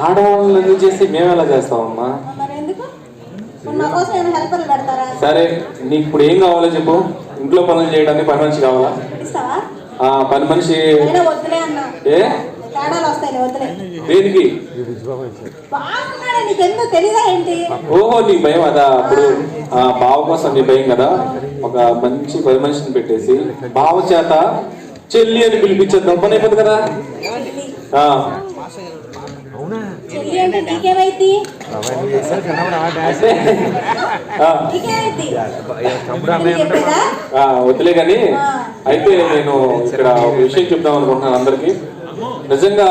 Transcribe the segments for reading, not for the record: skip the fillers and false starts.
ఆడవాళ్ళు ఎందుకు చేసి మేము ఎలా చేస్తామమ్మా? సరే నీకు ఇప్పుడు ఏం కావాలో చెప్పు. ఇంట్లో పనులు చేయడానికి పని మనిషి కావాలా? పని మనిషి ఏ దేనికి? ఓహో నీ భయం అదా? అప్పుడు బావ కోసం నీ భయం కదా. ఒక మంచి పని మనిషిని పెట్టేసి బావ చేత చెల్లి అని పిలిపించేద్దాం, పని అయిపోతుంది కదా. వదిలే కానీ అయితే నేను ఇక్కడ ఒక విషయం చెప్దాం అనుకుంటున్నాను అందరికి. నిజంగా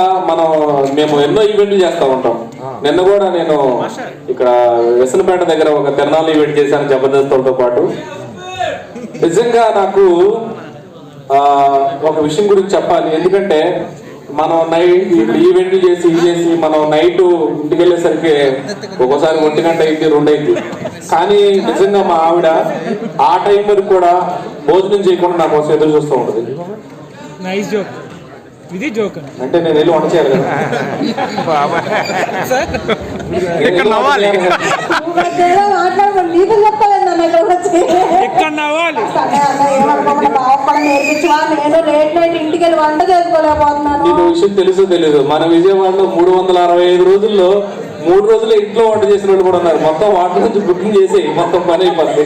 మేము ఎన్నో ఈవెంట్లు చేస్తూ ఉంటాం. నిన్న కూడా నేను ఇక్కడ వెసనపేట దగ్గర ఒక తిరణాలు ఈవెంట్ చేశాను జబర్దస్త్ పాటు. నిజంగా నాకు ఒక విషయం గురించి చెప్పాలి. ఎందుకంటే మనం నైట్ ఈవెంట్లు చేసి మనం నైట్ ఇంటికి వెళ్ళేసరికి ఒక్కోసారి 1 గంట అయింది, 2 అయింది. కానీ నిజంగా మా ఆవిడ ఆ టైం వరకు కూడా భోజనం చేయకుండా నా కోసం ఎదురు చూస్తూ ఉంటుంది. అంటే నేను వెళ్ళి వంట చేయాలి కదా. నీకు విషయం తెలుసో తెలీదు, మన విజయవాడలో 365 రోజుల్లో 3 రోజులు ఇంట్లో వంట చేసిన వాళ్ళు కూడా ఉన్నారు. మొత్తం వాటి నుంచి బుకింగ్ చేసి మొత్తం పని అయిపోతుంది.